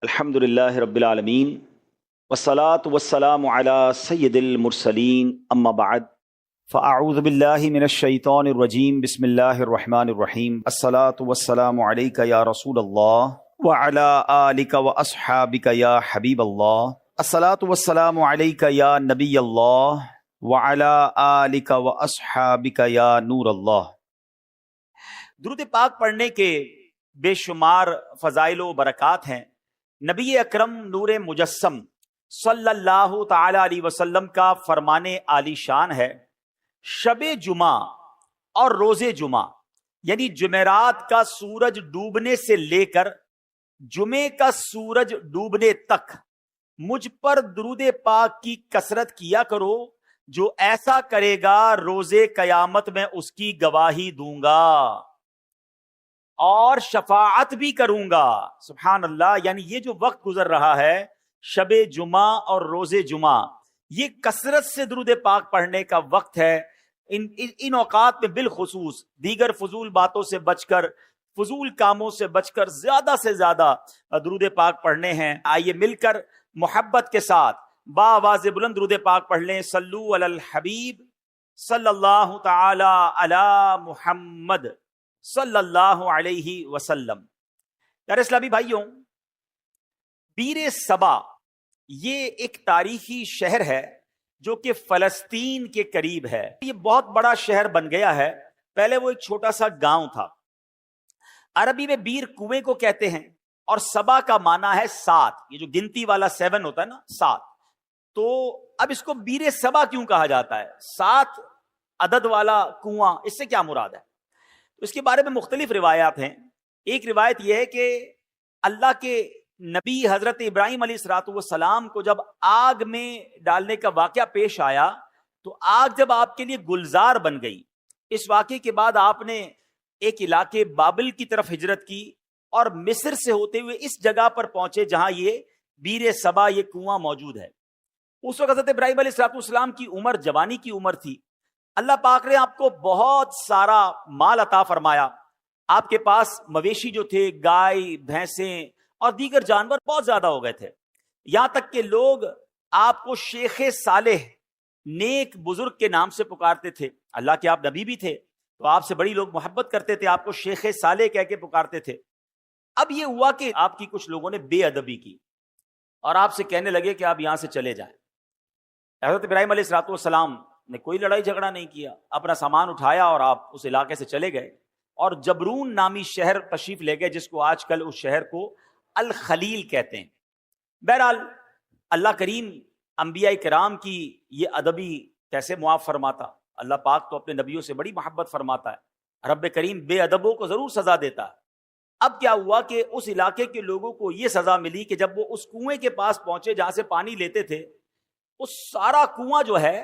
الحمدللہ رب العالمین والصلاة والسلام علی سید المرسلین اما بعد فاعوذ باللہ من الشیطان الرجیم بسم اللہ الرحمن الرحیم الصلاة والسلام علیک یا رسول اللہ وعلی آلک واصحابک یا حبیب اللہ الصلاة والسلام علیک یا نبی اللہ وعلی آلک واصحابک یا نور اللہ۔ درود پاک پڑھنے کے بے شمار فضائل و برکات ہیں۔ نبی اکرم نور مجسم صلی اللہ تعالی علیہ وسلم کا فرمان عالی شان ہے، شب جمعہ اور روز جمعہ یعنی جمعرات کا سورج ڈوبنے سے لے کر جمعے کا سورج ڈوبنے تک مجھ پر درود پاک کی کثرت کیا کرو، جو ایسا کرے گا روز قیامت میں اس کی گواہی دوں گا اور شفاعت بھی کروں گا۔ سبحان اللہ، یعنی یہ جو وقت گزر رہا ہے شب جمعہ اور روز جمعہ، یہ کثرت سے درود پاک پڑھنے کا وقت ہے۔ ان اوقات میں بالخصوص دیگر فضول باتوں سے بچ کر، فضول کاموں سے بچ کر زیادہ سے زیادہ درود پاک پڑھنے ہیں۔ آئیے مل کر محبت کے ساتھ بآواز بلند درود پاک پڑھ لیں۔ صلو علی الحبیب صلی اللہ تعالی علی محمد صلی اللہ علیہ وسلم۔ پیارے اسلامی بھائیوں، بیر صبا یہ ایک تاریخی شہر ہے جو کہ فلسطین کے قریب ہے۔ یہ بہت بڑا شہر بن گیا ہے، پہلے وہ ایک چھوٹا سا گاؤں تھا۔ عربی میں بیر کنویں کو کہتے ہیں، اور صبا کا معنی ہے 7، یہ جو گنتی والا 7 ہوتا ہے نا، 7۔ تو اب اس کو بیر صبا کیوں کہا جاتا ہے؟ 7 عدد والا کنواں، اس سے کیا مراد ہے؟ اس کے بارے میں مختلف روایات ہیں۔ ایک روایت یہ ہے کہ اللہ کے نبی حضرت ابراہیم علیہ السلام کو جب آگ میں ڈالنے کا واقعہ پیش آیا تو آگ جب آپ کے لیے گلزار بن گئی، اس واقعے کے بعد آپ نے ایک علاقے بابل کی طرف ہجرت کی اور مصر سے ہوتے ہوئے اس جگہ پر پہنچے جہاں یہ بیر صبا، یہ کنواں موجود ہے۔ اس وقت حضرت ابراہیم علیہ السلام کی عمر جوانی کی عمر تھی۔ اللہ پاک نے آپ کو بہت سارا مال عطا فرمایا۔ آپ کے پاس مویشی جو تھے، گائے، بھینسیں اور دیگر جانور بہت زیادہ ہو گئے تھے، یہاں تک کہ لوگ آپ کو شیخ صالح، نیک بزرگ کے نام سے پکارتے تھے۔ اللہ کے آپ نبی بھی تھے تو آپ سے بڑی لوگ محبت کرتے تھے، آپ کو شیخ صالح کہہ کے پکارتے تھے۔ اب یہ ہوا کہ آپ کی کچھ لوگوں نے بے ادبی کی اور آپ سے کہنے لگے کہ آپ یہاں سے چلے جائیں۔ حضرت ابراہیم علیہ السلام نے کوئی لڑائی جھگڑا نہیں کیا، اپنا سامان اٹھایا اور آپ اس علاقے سے چلے گئے اور جبرون نامی شہر تشریف لے گئے، جس کو آج کل اس شہر کو الخلیل کہتے ہیں۔ بہرحال اللہ کریم انبیاء کرام کی یہ ادبی کیسے معاف فرماتا؟ اللہ پاک تو اپنے نبیوں سے بڑی محبت فرماتا ہے، رب کریم بے ادبوں کو ضرور سزا دیتا ہے۔ اب کیا ہوا کہ اس علاقے کے لوگوں کو یہ سزا ملی کہ جب وہ اس کنویں کے پاس پہنچے جہاں سے پانی لیتے تھے، اس سارا کنواں جو ہے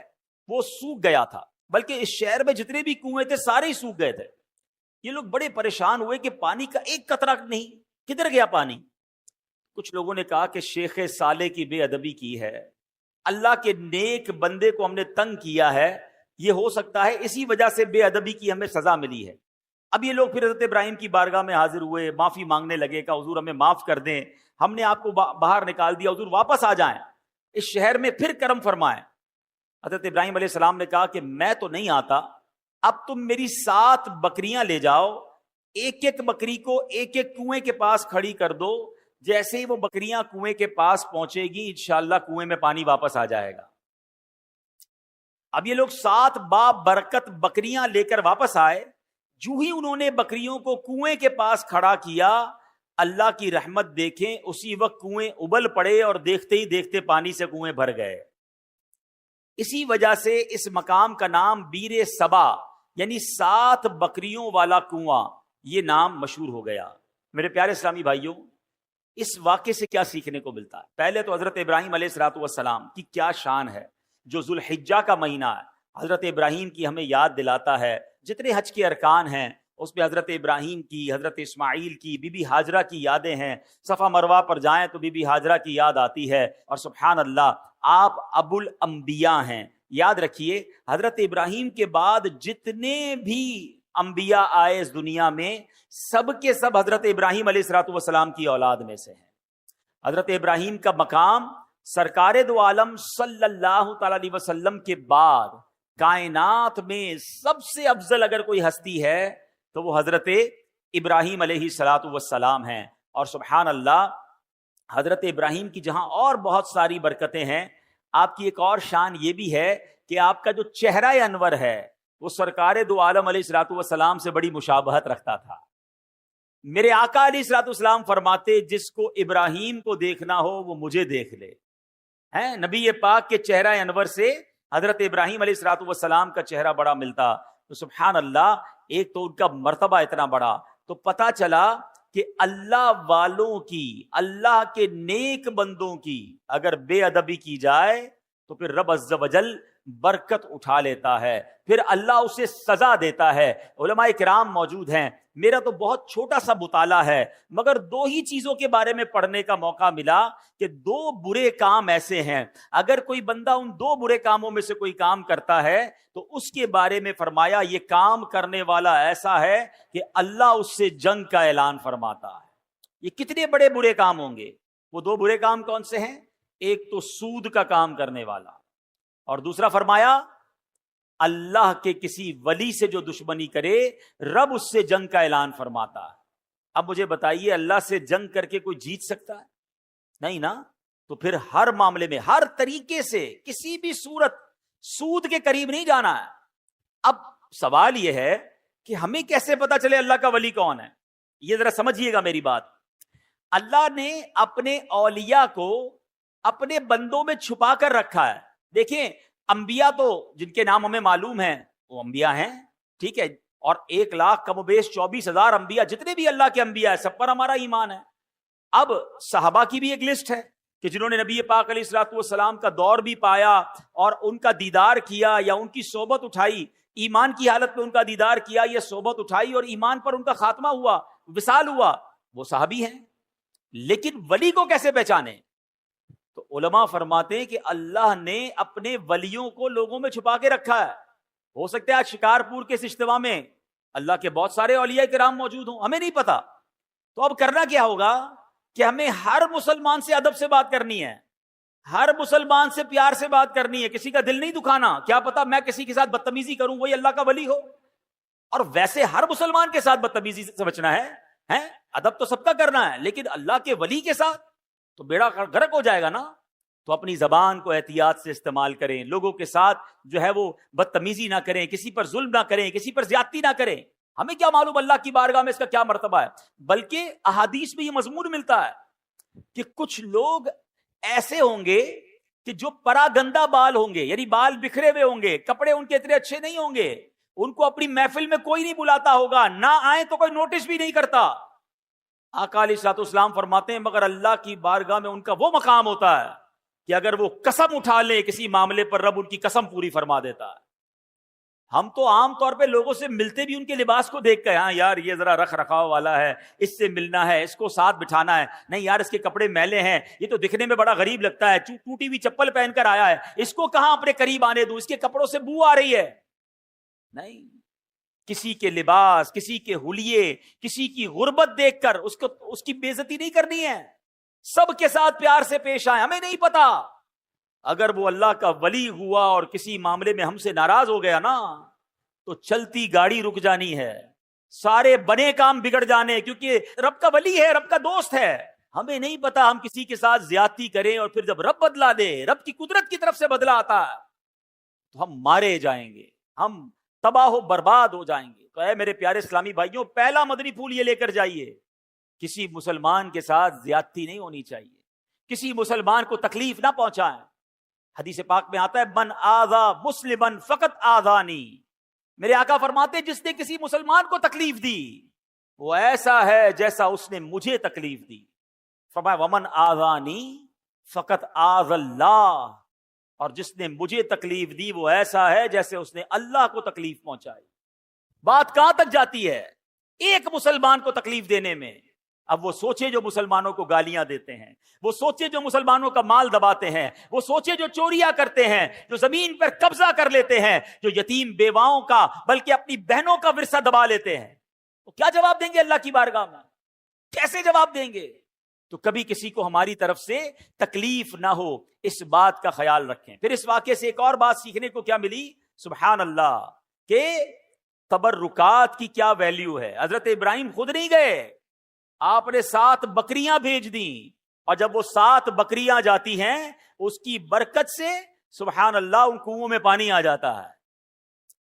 وہ سوکھ گیا تھا، بلکہ اس شہر میں جتنے بھی کنویں تھے سارے ہی سوکھ گئے تھے۔ یہ لوگ بڑے پریشان ہوئے کہ پانی کا ایک قطرہ نہیں، کدھر گیا پانی؟ کچھ لوگوں نے کہا کہ شیخ صالح کی بے ادبی کی ہے، اللہ کے نیک بندے کو ہم نے تنگ کیا ہے، یہ ہو سکتا ہے اسی وجہ سے بے ادبی کی ہمیں سزا ملی ہے۔ اب یہ لوگ پھر حضرت ابراہیم کی بارگاہ میں حاضر ہوئے، معافی مانگنے لگے کہ حضور ہمیں معاف کر دیں، ہم نے آپ کو باہر نکال دیا، حضور واپس آ جائیں، اس شہر میں پھر کرم فرمائیں۔ حضرت ابراہیم علیہ السلام نے کہا کہ میں تو نہیں آتا، اب تم میری 7 بکریاں لے جاؤ، ایک ایک بکری کو ایک ایک کنویں کے پاس کھڑی کر دو، جیسے ہی وہ بکریاں کنویں کے پاس پہنچے گی انشاءاللہ کنویں میں پانی واپس آ جائے گا۔ اب یہ لوگ 7 برکت بکریاں لے کر واپس آئے۔ جو ہی انہوں نے بکریوں کو کنویں کے پاس کھڑا کیا، اللہ کی رحمت دیکھیں، اسی وقت کنویں ابل پڑے اور دیکھتے ہی دیکھتے پانی سے کنویں بھر گئے۔ اسی وجہ سے اس مقام کا نام بیر صبا یعنی 7 بکریوں والا کنواں، یہ نام مشہور ہو گیا۔ میرے پیارے اسلامی بھائیوں، اس واقعے سے کیا سیکھنے کو ملتا ہے؟ پہلے تو حضرت ابراہیم علیہ السلام کی کیا شان ہے، جو ذوالحجہ کا مہینہ ہے، حضرت ابراہیم کی ہمیں یاد دلاتا ہے۔ جتنے حج کے ارکان ہیں اس میں حضرت ابراہیم کی، حضرت اسماعیل کی، بی بی ہاجرہ کی یادیں ہیں۔ صفا مروہ پر جائیں تو بی بی ہاجرہ کی یاد آتی ہے، اور سبحان اللہ آپ ابو الانبیاء ہیں۔ یاد رکھیے حضرت ابراہیم کے بعد جتنے بھی انبیاء آئے اس دنیا میں، سب کے سب حضرت ابراہیم علیہ السلام کی اولاد میں سے ہیں۔ حضرت ابراہیم کا مقام سرکار دو عالم صلی اللہ تعالی علیہ وسلم کے بعد کائنات میں سب سے افضل اگر کوئی ہستی ہے تو وہ حضرت ابراہیم علیہ الصلوۃ والسلام ہیں. اور سبحان اللہ، حضرت ابراہیم کی جہاں اور بہت ساری برکتیں ہیں، آپ کی ایک اور شان یہ بھی ہے کہ آپ کا جو چہرہ انور ہے وہ سرکار دو عالم علیہ الصلوۃ والسلام سے بڑی مشابہت رکھتا تھا. میرے آقا علیہ الصلوۃ والسلام فرماتے جس کو ابراہیم کو دیکھنا ہو وہ مجھے دیکھ لے. ہیں نبی پاک کے چہرہ انور سے حضرت ابراہیم علیہ الصلوۃ والسلام کا چہرہ بڑا ملتا. تو سبحان اللہ، ایک تو ان کا مرتبہ اتنا بڑا. تو پتا چلا کہ اللہ والوں کی، اللہ کے نیک بندوں کی اگر بے ادبی کی جائے تو پھر رب عز و جل برکت اٹھا لیتا ہے، پھر اللہ اسے سزا دیتا ہے. علماء کرام موجود ہیں. میرا تو بہت چھوٹا سا مطالعہ ہے مگر دو ہی چیزوں کے بارے میں پڑھنے کا موقع ملا کہ دو برے کام ایسے ہیں، اگر کوئی بندہ ان دو برے کاموں میں سے کوئی کام کرتا ہے تو اس کے بارے میں فرمایا یہ کام کرنے والا ایسا ہے کہ اللہ اس سے جنگ کا اعلان فرماتا ہے. یہ کتنے بڑے برے کام ہوں گے؟ وہ دو برے کام کون سے ہیں؟ ایک تو سود کا کام کرنے والا، اور دوسرا فرمایا اللہ کے کسی ولی سے جو دشمنی کرے رب اس سے جنگ کا اعلان فرماتا ہے. اب مجھے بتائیے اللہ سے جنگ کر کے کوئی جیت سکتا ہے؟ نہیں نا. تو پھر ہر معاملے میں ہر طریقے سے کسی بھی صورت سود کے قریب نہیں جانا ہے. اب سوال یہ ہے کہ ہمیں کیسے پتا چلے اللہ کا ولی کون ہے؟ یہ ذرا سمجھیے گا میری بات. اللہ نے اپنے اولیاء کو اپنے بندوں میں چھپا کر رکھا ہے. دیکھیں انبیاء تو جن کے نام ہمیں معلوم ہیں وہ انبیاء ہیں، ٹھیک ہے، اور 1,00,000 کم و بیش 24,000 انبیاء جتنے بھی اللہ کے انبیاء ہیں سب پر ہمارا ایمان ہے. اب صحابہ کی بھی ایک لسٹ ہے کہ جنہوں نے نبی پاک علیہ الصلوۃ والسلام کا دور بھی پایا اور ان کا دیدار کیا یا ان کی صحبت اٹھائی، ایمان کی حالت میں ان کا دیدار کیا یا صحبت اٹھائی اور ایمان پر ان کا خاتمہ ہوا، وصال ہوا، وہ صحابی ہیں. لیکن ولی کو کیسے پہچانے؟ تو علماء فرماتے ہیں کہ اللہ نے اپنے ولیوں کو لوگوں میں چھپا کے رکھا ہے. ہو سکتا ہے آج شکارپور کے اس اجتماع میں اللہ کے بہت سارے اولیاء کرام موجود ہوں، ہمیں نہیں پتا. تو اب کرنا کیا ہوگا کہ ہمیں ہر مسلمان سے ادب سے بات کرنی ہے، ہر مسلمان سے پیار سے بات کرنی ہے، کسی کا دل نہیں دکھانا. کیا پتا میں کسی کے ساتھ بدتمیزی کروں وہی اللہ کا ولی ہو. اور ویسے ہر مسلمان کے ساتھ بدتمیزی سے بچنا ہے، ادب تو سب کا کرنا ہے، لیکن اللہ کے ولی کے ساتھ تو بیڑا غرق ہو جائے گا نا. تو اپنی زبان کو احتیاط سے استعمال کریں، لوگوں کے ساتھ جو ہے وہ بدتمیزی نہ کریں، کسی پر ظلم نہ کریں، کسی پر زیادتی نہ کریں. ہمیں کیا معلوم اللہ کی بارگاہ میں اس کا کیا مرتبہ ہے. بلکہ احادیث میں یہ مضمون ملتا ہے کہ کچھ لوگ ایسے ہوں گے کہ جو پراگندہ بال ہوں گے، یعنی بال بکھرے ہوئے ہوں گے، کپڑے ان کے اتنے اچھے نہیں ہوں گے، ان کو اپنی محفل میں کوئی نہیں بلاتا ہوگا، نہ آئے تو کوئی نوٹس بھی نہیں کرتا. آقا علیہ الصلوۃ والسلام فرماتے ہیں مگر اللہ کی بارگاہ میں ان کا وہ مقام ہوتا ہے کہ اگر وہ قسم اٹھا لے کسی معاملے پر رب ان کی قسم پوری فرما دیتا ہے. ہم تو عام طور پہ لوگوں سے ملتے بھی ان کے لباس کو دیکھ کر، ہاں یار یہ ذرا رکھ رکھاؤ والا ہے، اس سے ملنا ہے، اس کو ساتھ بٹھانا ہے. نہیں یار اس کے کپڑے میلے ہیں، یہ تو دکھنے میں بڑا غریب لگتا ہے، ٹوٹی ہوئی چپل پہن کر آیا ہے، اس کو کہاں اپنے قریب آنے دوں، اس کے کپڑوں سے بو آ رہی ہے. نہیں، کسی کے لباس، کسی کے حلیے، کسی کی غربت دیکھ کر اس کی بے عزتی نہیں کرنی ہے. سب کے ساتھ پیار سے پیش آئے. ہمیں نہیں پتا اگر وہ اللہ کا ولی ہوا اور کسی معاملے میں ہم سے ناراض ہو گیا نا تو چلتی گاڑی رک جانی ہے، سارے بنے کام بگڑ جانے، کیونکہ رب کا ولی ہے، رب کا دوست ہے. ہمیں نہیں پتا ہم کسی کے ساتھ زیادتی کریں اور پھر جب رب بدلا دے، رب کی قدرت کی طرف سے بدلا آتا ہے تو ہم مارے جائیں گے، ہم تباہ و برباد ہو جائیں گے. تو اے میرے پیارے اسلامی بھائیوں، پہلا مدنی پھول یہ لے کر جائیے، کسی مسلمان کے ساتھ زیادتی نہیں ہونی چاہیے، کسی مسلمان کو تکلیف نہ پہنچائیں. حدیث پاک میں آتا ہے من آذا مسلمن فقط آذانی. میرے آقا فرماتے ہیں جس نے کسی مسلمان کو تکلیف دی وہ ایسا ہے جیسا اس نے مجھے تکلیف دی. فرمایا ومن آذانی فقط آذ اللہ، اور جس نے مجھے تکلیف دی وہ ایسا ہے جیسے اس نے اللہ کو تکلیف پہنچائی. بات کہاں تک جاتی ہے ایک مسلمان کو تکلیف دینے میں. اب وہ سوچے جو مسلمانوں کو گالیاں دیتے ہیں، وہ سوچے جو مسلمانوں کا مال دباتے ہیں، وہ سوچے جو چوریاں کرتے ہیں، جو زمین پر قبضہ کر لیتے ہیں، جو یتیم بیواؤں کا بلکہ اپنی بہنوں کا ورثہ دبا لیتے ہیں، وہ کیا جواب دیں گے اللہ کی بارگاہ میں؟ کیسے جواب دیں گے؟ تو کبھی کسی کو ہماری طرف سے تکلیف نہ ہو، اس بات کا خیال رکھیں۔ پھر اس واقعے سے ایک اور بات سیکھنے کو کیا ملی؟ سبحان اللہ، کہ تبرکات کی کیا ویلیو ہے۔ حضرت ابراہیم خود نہیں گئے، آپ نے 7 بکریاں بھیج دیں، اور جب وہ 7 بکریاں جاتی ہیں اس کی برکت سے سبحان اللہ ان کنووں میں پانی آ جاتا ہے۔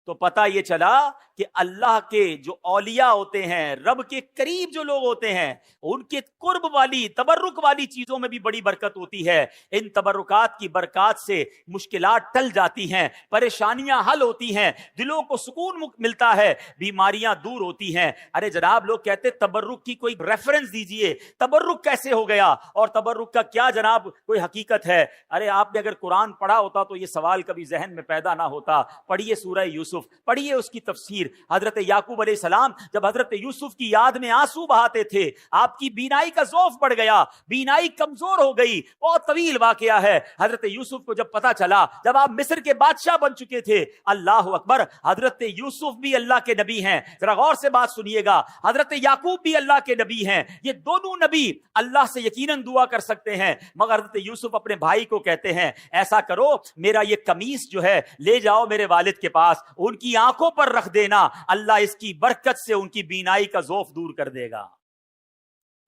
تو پتہ یہ چلا کہ اللہ کے جو اولیاء ہوتے ہیں، رب کے قریب جو لوگ ہوتے ہیں، ان کے قرب والی تبرک والی چیزوں میں بھی بڑی برکت ہوتی ہے۔ ان تبرکات کی برکات سے مشکلات ٹل جاتی ہیں، پریشانیاں حل ہوتی ہیں، دلوں کو سکون ملتا ہے، بیماریاں دور ہوتی ہیں۔ ارے جناب، لوگ کہتے تبرک کی کوئی ریفرنس دیجئے، تبرک کیسے ہو گیا اور تبرک کا کیا جناب کوئی حقیقت ہے؟ ارے آپ نے اگر قرآن پڑھا ہوتا تو یہ سوال کبھی ذہن میں پیدا نہ ہوتا۔ پڑھیے سورہ یوسف، پڑھیے اس کی تفسیر۔ حضرت یعقوب علیہ السلام جب حضرت یوسف کی یاد میں آنسو بہاتے تھے، آپ کی بینائی کا ضعف بڑھ گیا، بینائی کمزور ہو گئی۔ بہت طویل واقعہ ہے۔ حضرت یوسف کو جب پتا چلا، جب آپ مصر کے بادشاہ بن چکے تھے، اللہ اکبر، حضرت یوسف بھی اللہ کے نبی ہیں، ذرا غور سے بات سنیے گا، حضرت یعقوب بھی اللہ کے نبی ہیں، یہ دونوں نبی اللہ سے یقیناً دعا کر سکتے ہیں، مگر حضرت یوسف اپنے بھائی کو کہتے ہیں ایسا کرو، میرا یہ قمیص جو ہے لے جاؤ میرے والد کے پاس، ان کی آنکھوں پر رکھ دینا، اللہ اس کی برکت سے ان کی بینائی کا ضعف دور کر دے گا۔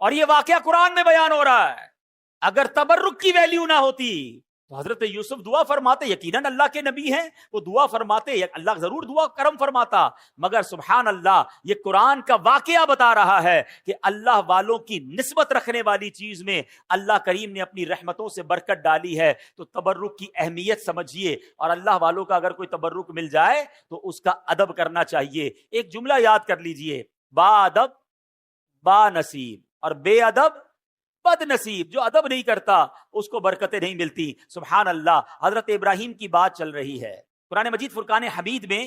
اور یہ واقعہ قرآن میں بیان ہو رہا ہے۔ اگر تبرک کی ویلیو نہ ہوتی تو حضرت یوسف دعا فرماتے، یقیناً اللہ کے نبی ہیں، وہ دعا فرماتے، اللہ ضرور دعا کرم فرماتا، مگر سبحان اللہ، یہ قرآن کا واقعہ بتا رہا ہے کہ اللہ والوں کی نسبت رکھنے والی چیز میں اللہ کریم نے اپنی رحمتوں سے برکت ڈالی ہے۔ تو تبرک کی اہمیت سمجھیے، اور اللہ والوں کا اگر کوئی تبرک مل جائے تو اس کا ادب کرنا چاہیے۔ ایک جملہ یاد کر لیجئے، با ادب با نصیب، اور بے ادب بد نصیب۔ جو ادب نہیں کرتا اس کو برکتیں نہیں ملتی۔ سبحان اللہ، حضرت ابراہیم کی بات چل رہی ہے، قرآن مجید فرقان حمید میں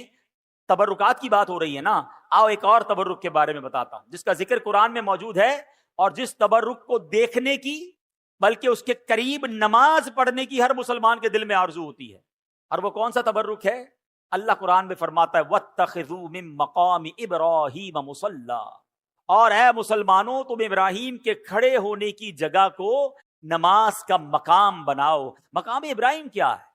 تبرکات کی بات ہو رہی ہے نا۔ آؤ ایک اور تبرک کے بارے میں بتاتا ہوں جس کا ذکر قرآن میں موجود ہے، اور جس تبرک کو دیکھنے کی بلکہ اس کے قریب نماز پڑھنے کی ہر مسلمان کے دل میں آرزو ہوتی ہے۔ اور وہ کون سا تبرک ہے؟ اللہ قرآن میں فرماتا ہے وَاتَّخِذُوا مِن مَّقَامِ إِبْرَاهِيمَ مُصَلًّى، اور اے مسلمانوں تم ابراہیم کے کھڑے ہونے کی جگہ کو نماز کا مقام بناؤ۔ مقام ابراہیم کیا ہے؟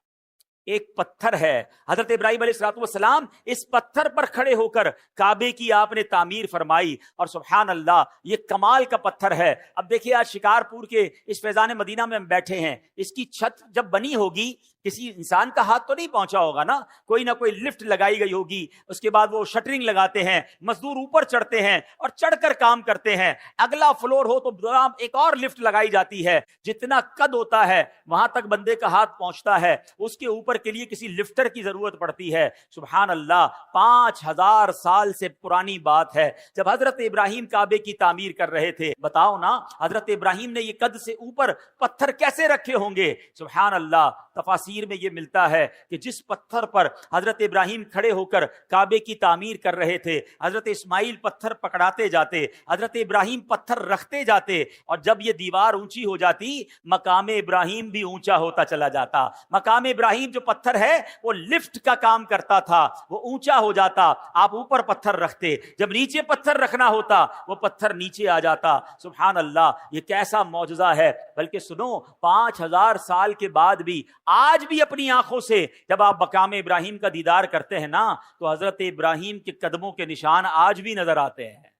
ایک پتھر ہے، حضرت ابراہیم علیہ السلام اس پتھر پر کھڑے ہو کر کعبے کی آپ نے تعمیر فرمائی، اور سبحان اللہ یہ کمال کا پتھر ہے۔ اب دیکھیے آج شکارپور کے اس فیضان مدینہ میں ہم بیٹھے ہیں، اس کی چھت جب بنی ہوگی کسی انسان کا ہاتھ تو نہیں پہنچا ہوگا نا، کوئی نہ کوئی لفٹ لگائی گئی ہوگی، اس کے بعد وہ شٹرنگ لگاتے ہیں، مزدور اوپر چڑھتے ہیں اور چڑھ کر کام کرتے ہیں، اگلا فلور ہو تو ایک اور لفٹ لگائی جاتی ہے، جتنا قد ہوتا ہے وہاں تک بندے کا ہاتھ پہنچتا ہے، اس کے اوپر کے لیے کسی لفٹر کی ضرورت پڑتی ہے۔ سبحان اللہ، 5000 سال سے پرانی بات ہے، جب حضرت ابراہیم کعبے کی تعمیر کر رہے تھے، بتاؤ نا حضرت ابراہیم نے یہ قد سے اوپر پتھر کیسے رکھے ہوں گے؟ سبحان اللہ، تفاسیر میں یہ ملتا ہے کہ جس پتھر پر حضرت ابراہیم کھڑے ہو کر کعبے کی تعمیر کر رہے تھے، حضرت اسماعیل پتھر پکڑاتے جاتے، حضرت ابراہیم پتھر رکھتے جاتے، اور جب یہ دیوار اونچی ہو جاتی مقام ابراہیم بھی اونچا ہوتا چلا جاتا۔ مقام ابراہیم جو پتھر ہے وہ لفٹ کا کام کرتا تھا، وہ اونچا ہو جاتا، آپ اوپر پتھر رکھتے، جب نیچے پتھر رکھنا ہوتا وہ پتھر نیچے آ جاتا۔ سبحان اللہ، یہ کیسا معجزہ ہے۔ بلکہ سنو، 5000 سال کے بعد بھی آج بھی اپنی آنکھوں سے جب آپ مقام ابراہیم کا دیدار کرتے ہیں نا تو حضرت ابراہیم کے قدموں کے نشان آج بھی نظر آتے ہیں۔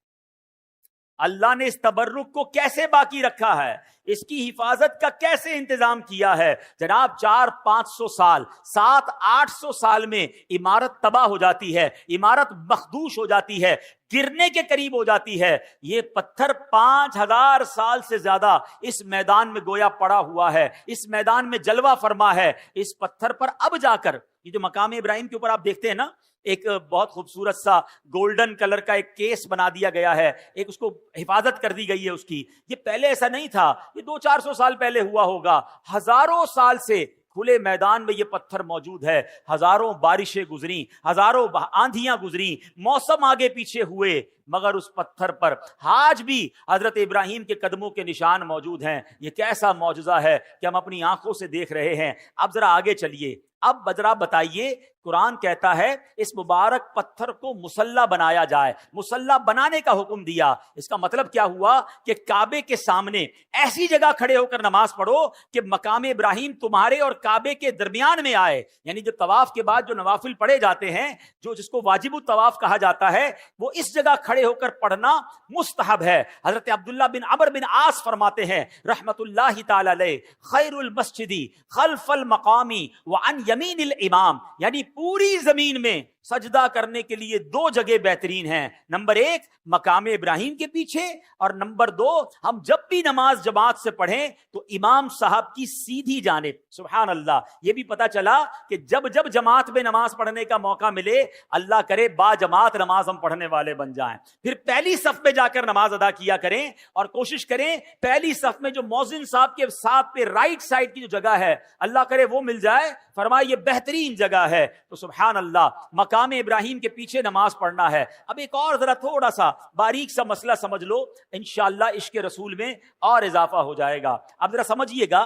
اللہ نے اس تبرک کو کیسے باقی رکھا ہے، اس کی حفاظت کا کیسے انتظام کیا ہے۔ جناب 400-500 سال، 700-800 سال میں عمارت تباہ ہو جاتی ہے، عمارت مخدوش ہو جاتی ہے، گرنے کے قریب ہو جاتی ہے۔ یہ پتھر 5000 سال سے زیادہ اس میدان میں گویا پڑا ہوا ہے، اس میدان میں جلوہ فرما ہے۔ اس پتھر پر اب جا کر یہ جو مقام ابراہیم کے اوپر آپ دیکھتے ہیں نا، ایک بہت خوبصورت سا گولڈن کلر کا ایک کیس بنا دیا گیا ہے، ایک اس کو حفاظت کر دی گئی ہے اس کی۔ یہ پہلے ایسا نہیں تھا، یہ 200-400 سال پہلے ہوا ہوگا۔ ہزاروں سال سے کھلے میدان میں یہ پتھر موجود ہے، ہزاروں بارشیں گزری، ہزاروں آندھیاں گزری، موسم آگے پیچھے ہوئے، مگر اس پتھر پر آج بھی حضرت ابراہیم کے قدموں کے نشان موجود ہیں. یہ کیسا معجزہ ہے کہ ہم اپنی آنکھوں سے دیکھ رہے ہیں. اب ذرا آگے چلیے, اب ذرا بتائیے, قرآن کہتا ہے اس مبارک پتھر کو مصلی بنایا جائے, مصلی بنانے کا حکم دیا. اس کا مطلب کیا ہوا کہ کعبے کے سامنے ایسی جگہ کھڑے ہو کر نماز پڑھو کہ مقام ابراہیم تمہارے اور کعبے کے درمیان میں آئے. یعنی جو طواف کے بعد جو نوافل پڑھے جاتے ہیں, جو جس کو واجب الطواف کہا جاتا ہے, وہ اس جگہ کھڑے ہو کر پڑھنا مستحب ہے. حضرت عبداللہ بن عمرو بن عاص فرماتے ہیں رحمت اللہ تعالی علیہ, خیر المسجد خلف المقامی وعن یمین الامام, یعنی پوری زمین میں سجدہ کرنے کے لیے دو جگہ بہترین ہیں. نمبر 1 مقام ابراہیم کے پیچھے, اور نمبر 2 ہم جب بھی نماز جماعت سے پڑھیں تو امام صاحب کی سیدھی جانب. سبحان اللہ, یہ بھی پتا چلا کہ جب جب جماعت میں نماز پڑھنے کا موقع ملے, اللہ کرے با جماعت نماز ہم پڑھنے والے بن جائیں. پھر پہلی صف میں جا کر نماز ادا کیا کریں, اور کوشش کریں پہلی صف میں جو مؤذن صاحب کے ساتھ پہ رائٹ سائڈ کی جو جگہ ہے, اللہ کرے وہ مل جائے. فرمائے یہ بہترین جگہ ہے. تو سبحان اللہ, مقام ابراہیم کے پیچھے نماز پڑھنا ہے. اب ایک اور ذرا تھوڑا سا باریک سا مسئلہ سمجھ لو, انشاءاللہ عشق رسول میں اور اضافہ ہو جائے گا. اب ذرا سمجھیے گا,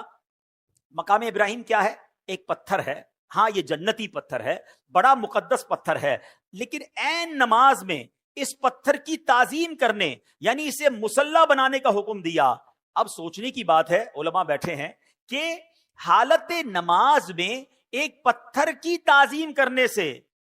مقام ابراہیم کیا ہے؟ ایک پتھر ہے. ہاں یہ جنتی پتھر ہے, بڑا مقدس پتھر ہے, لیکن عین نماز میں اس پتھر کی تعظیم کرنے, یعنی اسے مصلی بنانے کا حکم دیا. اب سوچنے کی بات ہے, علماء بیٹھے ہیں, کہ حالت نماز میں ایک پتھر کی تعظیم کرنے سے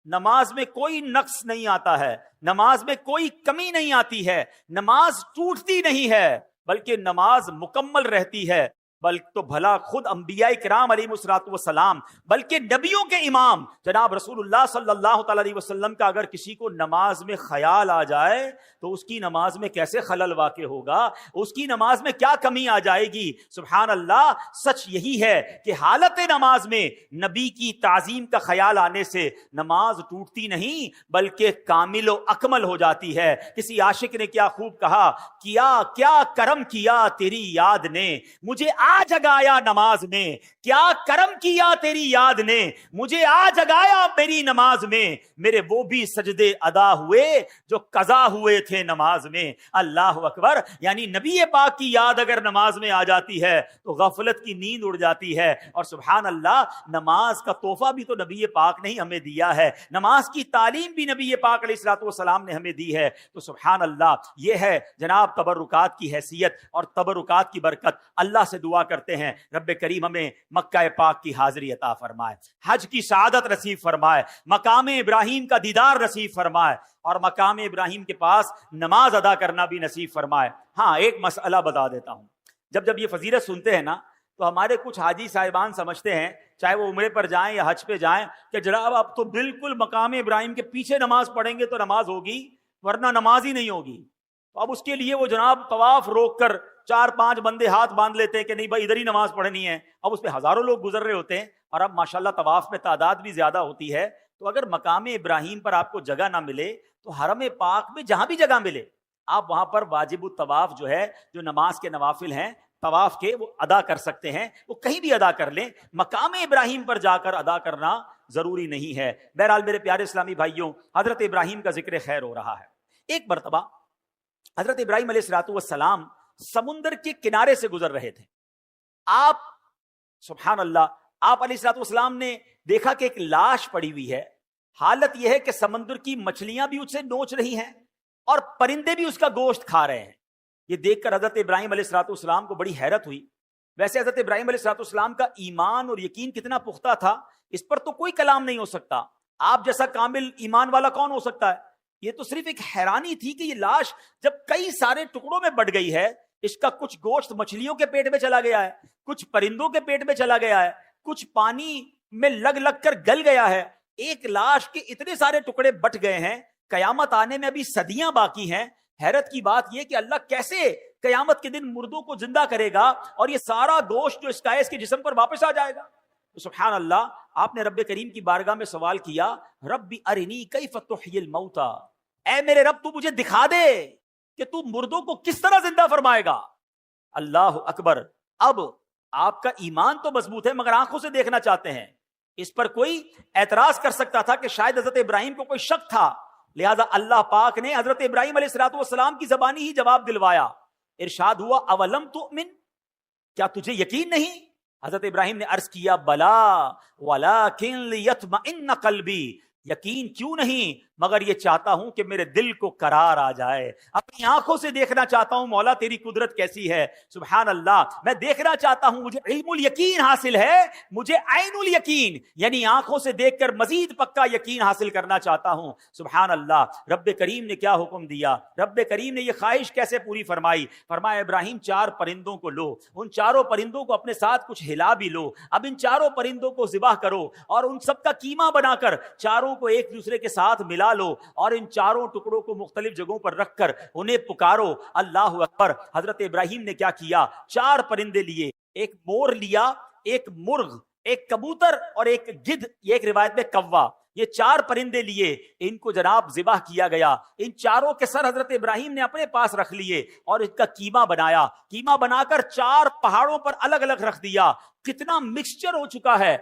نماز میں کوئی نقص نہیں آتا ہے, نماز میں کوئی کمی نہیں آتی ہے, نماز ٹوٹتی نہیں ہے, بلکہ نماز مکمل رہتی ہے. بلکہ تو بھلا خود انبیاء کرام علیہ الصلوۃ والسلام, بلکہ نبیوں کے امام جناب رسول اللہ صلی اللہ تعالی علیہ وسلم کا اگر کسی کو نماز میں خیال آ جائے تو اس کی نماز میں کیسے خلل واقع ہوگا, اس کی نماز میں کیا کمی آ جائے گی. سبحان اللہ, سچ یہی ہے کہ حالت نماز میں نبی کی تعظیم کا خیال آنے سے نماز ٹوٹتی نہیں بلکہ کامل و اکمل ہو جاتی ہے. کسی عاشق نے کیا خوب کہا, کیا کرم کیا تیری یاد نے مجھے آ جگایا نماز میں, کیا کرم کیا تیری یاد نے مجھے آ جگایا میری نماز میں, میرے وہ بھی سجدے ادا ہوئے جو قضا ہوئے تھے نماز میں. اللہ اکبر, یعنی نبی پاک کی یاد اگر نماز میں آ جاتی ہے تو غفلت کی نیند اڑ جاتی ہے. اور سبحان اللہ, نماز کا تحفہ بھی تو نبی پاک نے ہی ہمیں دیا ہے, نماز کی تعلیم بھی نبی پاک علیہ الصلوۃ والسلام نے ہمیں دی ہے. تو سبحان اللہ, یہ ہے جناب تبرکات کی حیثیت اور تبرکات کی برکت. اللہ سے دعا کرتے ہیں رب کریم ہمیں مکہ پاک کی حاضری عطا فرمائے, حج کی سعادت نصیب فرمائے, مقام ابراہیم کا دیدار نصیب فرمائے, اور مقام ابراہیم کے پاس نماز ادا کرنا بھی نصیب فرمائے. ہاں ایک مسئلہ بتا دیتا ہوں, جب یہ فضیلت سنتے ہیں نا تو ہمارے کچھ حاجی صاحبان سمجھتے ہیں, چاہے وہ عمرے پر جائیں یا حج پہ جائیں, کہ جناب اب تو بالکل مقام ابراہیم کے پیچھے نماز پڑھیں گے تو نماز ہوگی, ورنہ نماز ہی نہیں ہوگی. تو اب اس کے لیے وہ جناب طواف روک کر 4-5 بندے ہاتھ باندھ لیتے ہیں کہ نہیں بھائی ادھر ہی نماز پڑھنی ہے. اب اس پہ ہزاروں لوگ گزر رہے ہوتے ہیں, اور اب ماشاءاللہ طواف میں تعداد بھی زیادہ ہوتی ہے. تو اگر مقام ابراہیم پر آپ کو جگہ نہ ملے تو حرم پاک میں جہاں بھی جگہ ملے آپ وہاں پر واجب الطواف جو ہے, جو نماز کے نوافل ہیں طواف کے, وہ ادا کر سکتے ہیں. وہ کہیں بھی ادا کر لیں, مقام ابراہیم پر جا کر ادا کرنا ضروری نہیں ہے. بہرحال میرے پیارے اسلامی بھائیوں, حضرت ابراہیم کا ذکر خیر ہو رہا ہے. ایک مرتبہ حضرت ابراہیم علیہ الصلوۃ والسلام سمندر کے کنارے سے گزر رہے تھے. آپ سبحان اللہ, آپ علیہ الصلوۃ والسلام نے دیکھا کہ ایک لاش پڑی ہوئی ہے. حالت یہ ہے کہ سمندر کی مچھلیاں بھی اسے نوچ رہی ہیں اور پرندے بھی اس کا گوشت کھا رہے ہیں. یہ دیکھ کر حضرت ابراہیم علیہ الصلوۃ والسلام کو بڑی حیرت ہوئی. ویسے حضرت ابراہیم علیہ الصلوۃ والسلام کا ایمان اور یقین کتنا پختہ تھا, اس پر تو کوئی کلام نہیں ہو سکتا. آپ جیسا کامل ایمان والا کون ہو سکتا ہے. یہ تو صرف ایک حیرانی تھی کہ یہ لاش جب کئی سارے ٹکڑوں میں بٹ گئی ہے, اس کا کچھ گوشت مچھلیوں کے پیٹ میں چلا گیا ہے, کچھ پرندوں کے پیٹ میں چلا گیا ہے, کچھ پانی میں لگ کر گل گیا ہے. ایک لاش کے اتنے سارے ٹکڑے بٹ گئے ہیں, قیامت آنے میں ابھی صدیاں باقی ہیں. حیرت کی بات یہ کہ اللہ کیسے قیامت کے دن مردوں کو زندہ کرے گا اور یہ سارا گوشت جو اس کا ہے اس کے جسم پر واپس آ جائے گا. سبحان اللہ, آپ نے رب کریم کی بارگاہ میں سوال کیا, رب ارنی کیف تحیی الموتى, اے میرے رب تو مجھے دکھا دے کہ تو مردوں کو کس طرح زندہ فرمائے گا. اللہ اکبر. اب آپ کا ایمان تو مضبوط ہے مگر آنکھوں سے دیکھنا چاہتے ہیں. اس پر کوئی اعتراض کر سکتا تھا کہ شاید حضرت ابراہیم کو کوئی شک تھا, لہذا اللہ پاک نے حضرت ابراہیم علیہ الصلوۃ والسلام کی زبانی ہی جواب دلوایا. ارشاد ہوا اولم تؤمن، کیا تجھے یقین نہیں؟ حضرت ابراہیم نے عرض کیا بلا ولکن لیطمئن قلبی، یقین کیوں نہیں مگر یہ چاہتا ہوں کہ میرے دل کو قرار آ جائے، اپنی آنکھوں سے دیکھنا چاہتا ہوں مولا تیری قدرت کیسی ہے. سبحان اللہ، میں دیکھنا چاہتا ہوں، مجھے علم الیقین حاصل ہے، مجھے عین الیقین یعنی آنکھوں سے دیکھ کر مزید پکا یقین حاصل کرنا چاہتا ہوں. سبحان اللہ، رب کریم نے کیا حکم دیا، رب کریم نے یہ خواہش کیسے پوری فرمائی. فرمایا ابراہیم 4 پرندوں کو لو، ان چاروں پرندوں کو اپنے ساتھ کچھ ہلا بھی لو، اب ان چاروں پرندوں کو ذبح کرو اور ان سب کا قیمہ بنا کر چاروں کو ایک دوسرے کے ساتھ ملا لو اور ان چاروں ٹکڑوں کو مختلف جگہوں پر رکھ کر انہیں پکارو اللہ اکبر. حضرت ابراہیم نے کیا کیا، 4 پرندے لیے، ایک مور لیا، ایک مرغ، ایک کبوتر اور ایک گدھ، یہ ایک روایت میں کوا، یہ 4 پرندے لیے، ان کو جناب ذبح کیا گیا. ان چاروں کے سر حضرت ابراہیم نے اپنے پاس رکھ لیے اور ان کا قیمہ بنایا، قیمہ بنا کر 4 پہاڑوں پر الگ الگ رکھ دیا. کتنا مکسچر ہو چکا ہے.